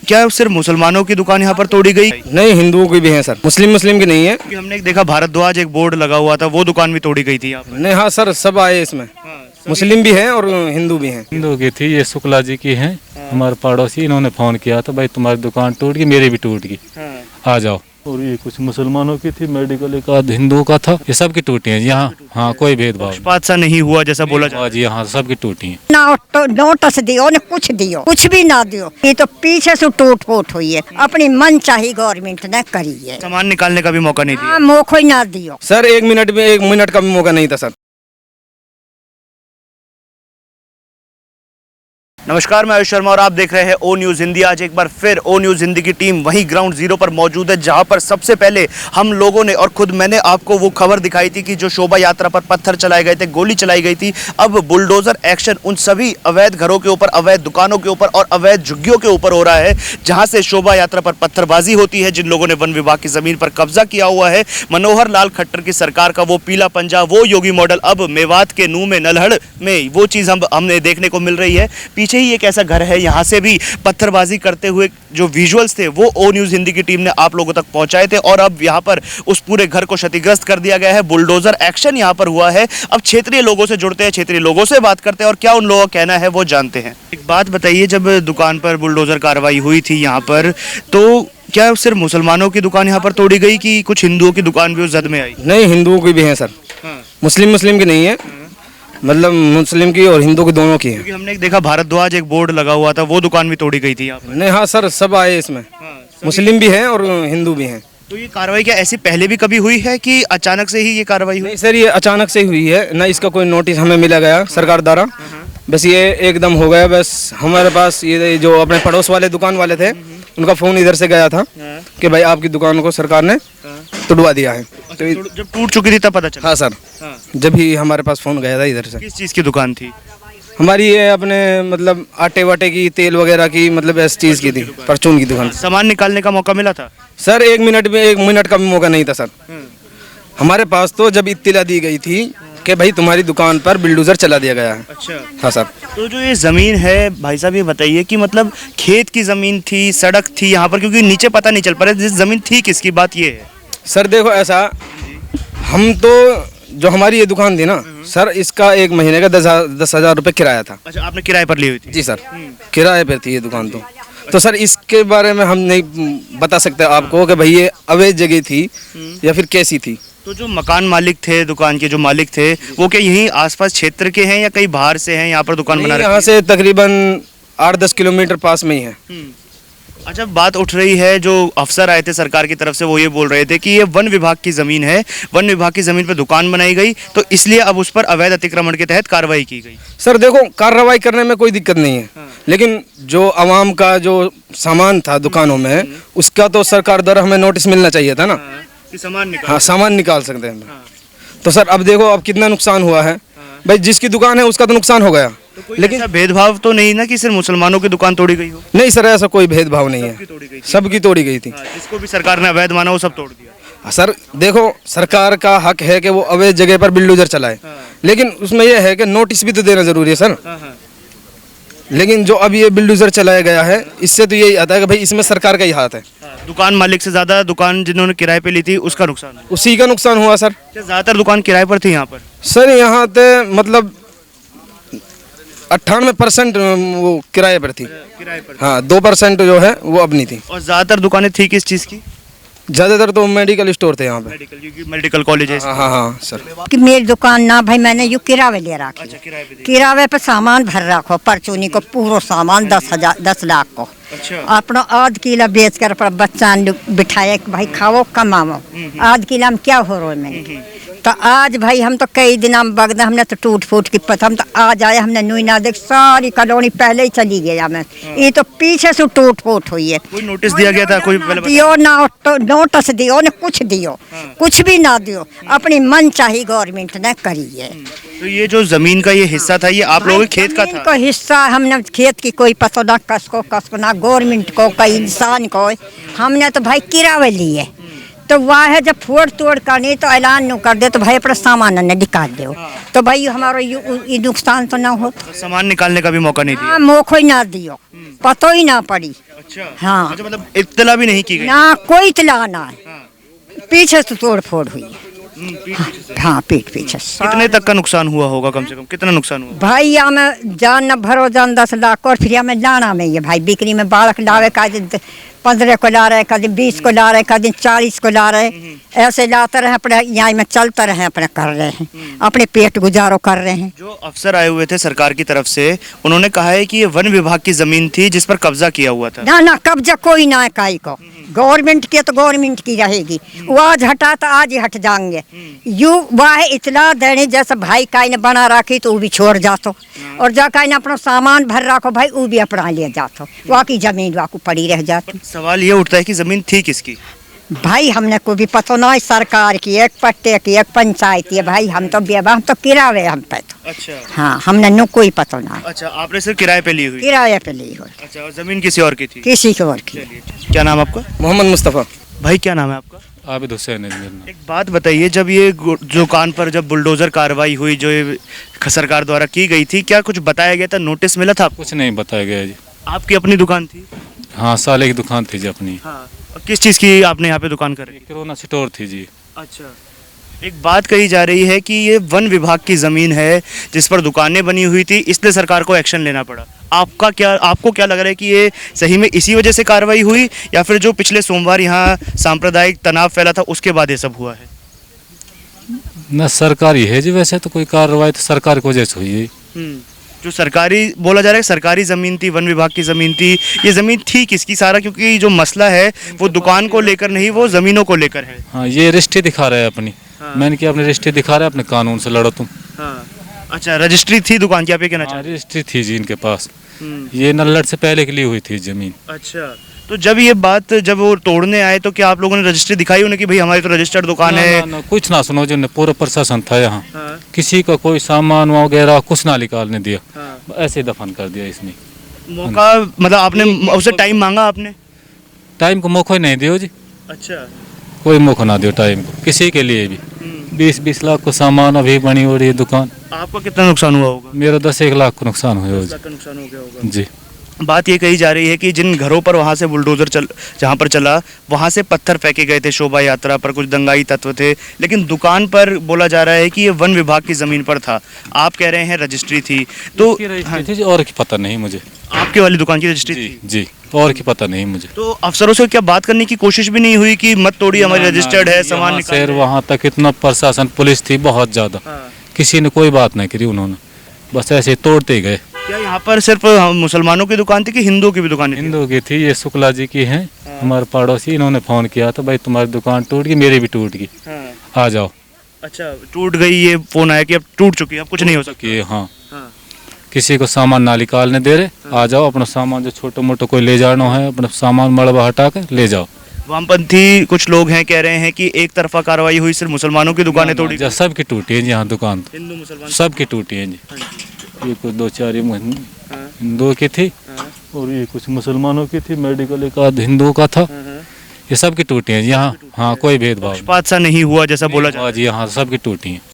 क्या सिर्फ मुसलमानों की दुकान यहाँ पर तोड़ी गई? नहीं, हिंदुओं की भी है सर, मुस्लिम की नहीं है। क्योंकि हमने एक देखा भारद्वाज एक बोर्ड लगा हुआ था, वो दुकान भी तोड़ी गई थी यहाँ पर। नहीं, हाँ सर, सब आए इसमें, मुस्लिम भी हैं और हिंदू भी हैं। हिंदू की थी, ये शुक्ला जी की हैं, हमारे पड़ोसी। इन्होंने फोन किया था, भाई तुम्हारी दुकान टूट गई, मेरी भी टूट गई, आ जाओ। और ये कुछ मुसलमानों की थी, मेडिकल एक आध हिंदुओं का था, ये सब की टूटी हैं यहाँ। हाँ, कोई भेदभाव पक्षपात सा नहीं हुआ जैसा बोला जा जी, हाँ सबकी टूटी हैं। नोटिस दियो न कुछ दियो, कुछ भी ना दियो, ये तो पीछे से टूट फूट हुई है, अपनी मन चाही गवर्नमेंट ने करी है। सामान निकालने का भी मौका नहीं दिया। मौका ही ना दियो सर, 1 मिनट का भी मौका नहीं था सर। नमस्कार, मैं आयुष शर्मा और आप देख रहे हैं ओ न्यूज़ हिंदी। आज एक बार फिर ओ न्यूज़ हिंदी की टीम वहीं ग्राउंड जीरो पर मौजूद है, जहां पर सबसे पहले हम लोगों ने और खुद मैंने आपको वो खबर दिखाई थी कि जो शोभा यात्रा पर पत्थर चलाए गए थे, गोली चलाई गई थी। अब बुलडोजर एक्शन उन सभी अवैध घरों के ऊपर, अवैध दुकानों के ऊपर और अवैध झुग्गियों के ऊपर हो रहा है, जहाँ से शोभा यात्रा पर पत्थरबाजी होती है। जिन लोगों ने वन विभाग की जमीन पर कब्जा किया हुआ है, मनोहर लाल खट्टर की सरकार का वो पीला पंजा, वो योगी मॉडल अब मेवात के नूह में, नल्हड़ में वो चीज़ हमने देखने को मिल रही है। पीछे ही एक ऐसा घर है, यहाँ से भी पत्थरबाजी करते हुए जो विजुअल्स थे वो ओ न्यूज़ हिंदी की टीम ने आप लोगों तक पहुंचाए थे। और अब यहाँ पर उस पूरे घर को क्षतिग्रस्त कर दिया गया है, बुलडोजर एक्शन यहाँ पर हुआ है। अब क्षेत्रीय लोगों से जुड़ते हैं, क्षेत्रीय लोगों से बात करते हैं और क्या उन लोगों का कहना है वो जानते हैं। एक बात बताइए, जब दुकान पर बुलडोजर कार्रवाई हुई थी यहाँ पर, तो क्या सिर्फ मुसलमानों की दुकान यहाँ पर तोड़ी गई कि कुछ हिंदुओं की दुकान भी उस जद में आई? नहीं, हिंदुओं की भी है सर, मुस्लिम की नहीं है, मतलब मुस्लिम की और हिंदू की दोनों की है। क्योंकि हमने एक देखा भारद्वाज एक बोर्ड लगा हुआ था, वो दुकान भी तोड़ी गई थी यहाँ पर। नहीं, हाँ सर, सब आए इसमें, मुस्लिम भी हैं और हिंदू भी हैं। तो ये कार्रवाई क्या ऐसी पहले भी कभी हुई है कि अचानक से ही ये कार्रवाई हुई? नहीं सर, ये अचानक से हुई है ना, इसका कोई नोटिस हमें मिला गया सरकार द्वारा, बस ये एकदम हो गया। बस हमारे पास ये जो अपने पड़ोस वाले दुकान वाले थे, उनका फ़ोन इधर से गया था कि भाई आपकी दुकान को सरकार ने तोड़वा दिया है। तो जब टूट चुकी थी तब पता चला? हाँ सर, जब ही हमारे पास फ़ोन गया था इधर से। किस चीज़ की दुकान थी? हमारी ये अपने मतलब आटे वाटे की, तेल वगैरह की, मतलब इस चीज़ की थी, परचून की दुकान। सामान निकालने का मौका मिला था? सर, 1 मिनट का भी मौका नहीं था सर। हमारे पास तो जब इत्तिला दी गई थी कि भाई तुम्हारी दुकान पर बिल्डोजर चला दिया गया है। अच्छा। हाँ सर। तो जो ये ज़मीन है भाई साहब, ये बताइए कि मतलब खेत की ज़मीन थी, सड़क थी यहाँ पर, क्योंकि नीचे पता नहीं चल पा रहा जिस ज़मीन थी किसकी, बात ये है। सर देखो, ऐसा हम तो जो हमारी ये दुकान थी ना सर, इसका 1 महीने का 10,000 रुपये किराया था। अच्छा, आपने किराए पर ली हुई थी? जी सर, किराए पर थी ये दुकान। तो सर इसके बारे में हम नहीं बता सकते आपको कि भाई ये अवैध जगह थी या फिर कैसी थी। तो जो मकान मालिक थे, दुकान के जो मालिक थे, वो क्या यहीं आसपास क्षेत्र के हैं या कहीं बाहर से हैं यहाँ पर दुकान बना रहे? यहाँ से तकरीबन 8-10 किलोमीटर पास में ही है। अच्छा, बात उठ रही है, जो अफसर आए थे सरकार की तरफ से वो ये बोल रहे थे कि ये वन विभाग की ज़मीन है, वन विभाग की ज़मीन पर दुकान बनाई गई, तो इसलिए अब उस पर अवैध अतिक्रमण के तहत कार्रवाई की गई। सर देखो, कार्रवाई करने में कोई दिक्कत नहीं है, लेकिन जो आवाम का जो सामान था दुकानों में, उसका तो सरकार द्वारा हमें नोटिस मिलना चाहिए था ना कि सामान निकाल। हाँ, सामान निकाल सकते हैं। तो सर अब देखो, अब कितना नुकसान हुआ है भाई, जिसकी दुकान है उसका तो नुकसान हो गया, लेकिन ऐसा भेदभाव तो नहीं ना कि सिर्फ मुसलमानों की दुकान तोड़ी गई हो? नहीं सर, ऐसा कोई भेदभाव नहीं है, सबकी तोड़ी गई थी। जिसको भी सरकार ने अवैध माना वो सब तोड़ दिया। सर देखो, सरकार का हक है कि वो अवैध जगह पर बिल्डोजर चलाए, लेकिन उसमें यह है कि नोटिस भी तो देना जरूरी है सर। लेकिन जो अब ये बिल्डोजर चलाया गया है, इससे तो यही आता है कि भाई इसमें सरकार का ही हाथ है। दुकान मालिक से ज्यादा दुकान जिन्होंने किराए पे ली थी उसका नुकसान, उसी का नुकसान हुआ सर। ज्यादातर दुकान किराए पर थी यहाँ पर? सर यहाँ पे मतलब 98% वो किराए पर थी, हाँ 2% जो है वो अब नहीं थी। और ज्यादातर दुकानें थी किस चीज़ की? ज़्यादातर तो मेडिकल स्टोर थे यहाँ पे। मेडिकल, क्योंकि मेडिकल कॉलेज है। हाँ हाँ सर। कि मेरी दुकान ना भाई, मैंने यू किरावे ले रखी। अच्छा, किरावे पे सामान भर रखो, परचूनी को पूरा सामान 10 लाख को। अच्छा। अपना आध किलो बेच कर अपना बच्चा बिठाए भाई खाओ कमाओ, आध किलो में क्या हो रहा है। तो आज भाई हम तो कई दिन हम बगदा, हमने तो टूट फूट की पता, हम तो आज आए, हमने नुई ना देख, सारी कॉलोनी पहले ही चली गया मैं, ये तो पीछे से टूट फूट हुई है। कोई नोटिस दिया गया था? कोई दियो ना, नोटिस दियो न कुछ दियो, कुछ भी ना दियो, अपनी मन चाही गवर्नमेंट ने करी है। तो ये जो जमीन का ये हिस्सा था, ये आप लोगों के खेत का था? को हिस्सा हमने खेत की कोई पता ना, कसको ना गवर्नमेंट को, कई इंसान को, हमने तो भाई किराए लिए। तो वह है जब फोड़ तोड़ करनी तो ऐलान न कर दे तो भाई अपना सामान न निकाल दो, तो भाई हमारा ये नुकसान तो ना हो। सामान निकालने का भी मौका नहीं दिया? मौका ही ना दियो। पतो ही ना पड़ी। अच्छा हाँ। अच्छा, मतलब इत्तला भी नहीं की गई। ना कोई इतला ना है। हाँ। पीछे से तोड़ फोड़ हुई है। पीठ पीछे से। हाँ पीठ पीछे से। कितने तक का नुकसान हुआ होगा, कम से कम कितना नुकसान हुआ? भाई या में जान न भरो जान 10 लाख और फिर या में लाना में ये भाई बिक्री में बालक लावे का दिन 15 को ला रहे, कभी 20 को ला रहे, कभी 40 को ला रहे, ऐसे लाते रहे अपने यहाँ में चलते रहे, अपने कर रहे हैं, अपने पेट गुजारो कर रहे हैं। जो अफसर आए हुए थे सरकार की तरफ से, उन्होंने कहा है कि ये वन विभाग की जमीन थी जिस पर कब्जा किया हुआ था। ना ना कब्जा कोई ना है काई को, गवर्नमेंट की तो गवर्नमेंट की रहेगी, वो आज हटा तो आज ही हट जाएंगे। यू वाह इतला देने जैसे भाई काई ने बना रखी तो वो भी छोड़ जातो, और जा काई ने अपना सामान भर रखो भाई वो भी अपना ले जातो, वहाँ की जमीन वहाँ को पड़ी रह जाती। सवाल ये उठता है कि जमीन थी किसकी? भाई हमने को भी पता ना है, सरकार की एक पट्टे की एक पंचायत है भाई, हम तो बेवा हम तो किराए हम पे तो। अच्छा हाँ हमने नो कोई पता ना है। अच्छा, आपने सिर्फ किराए पे ली हुई? किराए पे ली हो अच्छा, और जमीन किसी और की थी? किसी को और की। चलिए, क्या नाम आपका? मोहम्मद मुस्तफ़ा। भाई क्या नाम है आपका? आबिद हुसैन है मेरा नाम। एक बात बताइए, जब ये दुकान पर जब बुलडोजर कार्रवाई हुई जो ये सरकार द्वारा की गई थी, क्या कुछ बताया गया था, नोटिस मिला था आपको? कुछ नहीं बताया गया जी। आपकी अपनी दुकान थी? हाँ, साले की दुकान थी जी अपनी। हाँ। किस चीज़ की आपने यहाँ पे दुकान कर रही? किराना स्टोर थी जी। अच्छा, एक बात कही जा रही है कि ये वन विभाग की ज़मीन है जिस पर दुकानें बनी हुई थी, इसलिए सरकार को एक्शन लेना पड़ा। आपको क्या लग रहा है कि ये सही में इसी वजह से कार्रवाई हुई, या फिर जो पिछले सोमवार यहाँ सांप्रदायिक तनाव फैला था उसके बाद ये सब हुआ है? न सरकारी है जी, वैसे तो कोई कार्रवाई तो सरकार की वजह से हुई है। जो सरकारी बोला जा रहा है, सरकारी ज़मीन थी, वन विभाग की ज़मीन थी, ये ज़मीन थी किसकी सारा? क्योंकि जो मसला है वो दुकान को लेकर नहीं, वो ज़मीनों को लेकर है। हाँ, ये रिश्ते दिखा रहे हैं अपनी। हाँ। मैंने क्या अपने रिश्ते दिखा रहे हैं, अपने कानून से लड़ो तुम। हाँ। अच्छा, रजिस्ट्री थी दुकान की, आप ये कहना हाँ, चाहते रजिस्ट्री थी जी इनके पास। हैं? ये नल्लड़ से पहले के लिए हुई थी जमीन। अच्छा, तो जब ये बात जब वो तोड़ने आए तो क्या आप लोगों ने रजिस्ट्री दिखाई उन्हें कि भाई हमारी तो रजिस्टर्ड दुकान है? ना, कुछ ना सुनो जी, पूरा प्रशासन था यहाँ। हाँ। किसी का कोई सामान वगैरह कुछ ना निकालने दिया, हाँ। ऐसे ही दफन कर दिया इसने। मौका मतलब आपने उससे टाइम मांगा आपने? टाइम को मौका ही नहीं दियो जी, अच्छा। कोई मौका ना दियो टाइम को किसी के लिए भी। 20-20 लाख को सामान अभी बनी हो रही है दुकान। आपका कितना नुकसान हुआ होगा? मेरा 10-1 लाख को नुकसान हुआ 10 लाख का नुकसान हो गया होगा। जी। बात ये कही जा रही है कि जिन घरों पर वहाँ से बुलडोजर जहाँ पर चला वहाँ से पत्थर फेंके गए थे शोभा यात्रा पर, कुछ दंगाई तत्व थे, लेकिन दुकान पर बोला जा रहा है कि ये वन विभाग की ज़मीन पर था। आप कह रहे हैं रजिस्ट्री थी, तो हाँ जी, और की पता नहीं मुझे। आपके वाली दुकान की रजिस्ट्री जी थी? जी, और की पता नहीं मुझे। तो अफसरों से क्या बात करने की कोशिश भी नहीं हुई कि मत तोड़िए, हमारी रजिस्टर्ड है, सामान निकाल शहर वहाँ तक इतना प्रशासन पुलिस थी बहुत ज़्यादा, हाँ। किसी ने कोई बात नहीं करी, उन्होंने बस ऐसे ही तोड़ते ही गए। क्या यहाँ पर सिर्फ मुसलमानों की दुकान थी कि हिंदुओं की भी दुकान थी? हिंदू की थी, ये शुक्ला जी की है, हमारे पड़ोसी, इन्होंने फ़ोन किया था भाई तुम्हारी दुकान टूट गई, मेरी भी टूट गई, हाँ। आ जाओ। अच्छा, टूट गई, ये फोन आया कि अब टूट चुकी है, अब कुछ नहीं हो सकता? कि हाँ, हाँ। किसी को सामान ना निकालने दे रहे, आ जाओ, अपना सामान जो छोटे मोटे कोई ले जाना है अपना सामान मलबा हटा कर ले जाओ। वामपंथी कुछ लोग हैं कह रहे हैं कि एक तरफा कार्रवाई हुई, सिर्फ मुसलमानों की दुकानें तोड़ी? सबकी टूटी है जी यहाँ दुकान, हिंदू मुसलमान सबकी टूटी है जी। ये कुछ 2-4 हिंदुओं की थी और ये कुछ मुसलमानों की थी, मेडिकल एक आध हिंदुओं का था, ये सबकी टूटी है यहाँ। हाँ, कोई भेदभाव पक्षपात सा नहीं हुआ जैसा बोला जा रहा है? जी, हाँ सबकी टूटी है।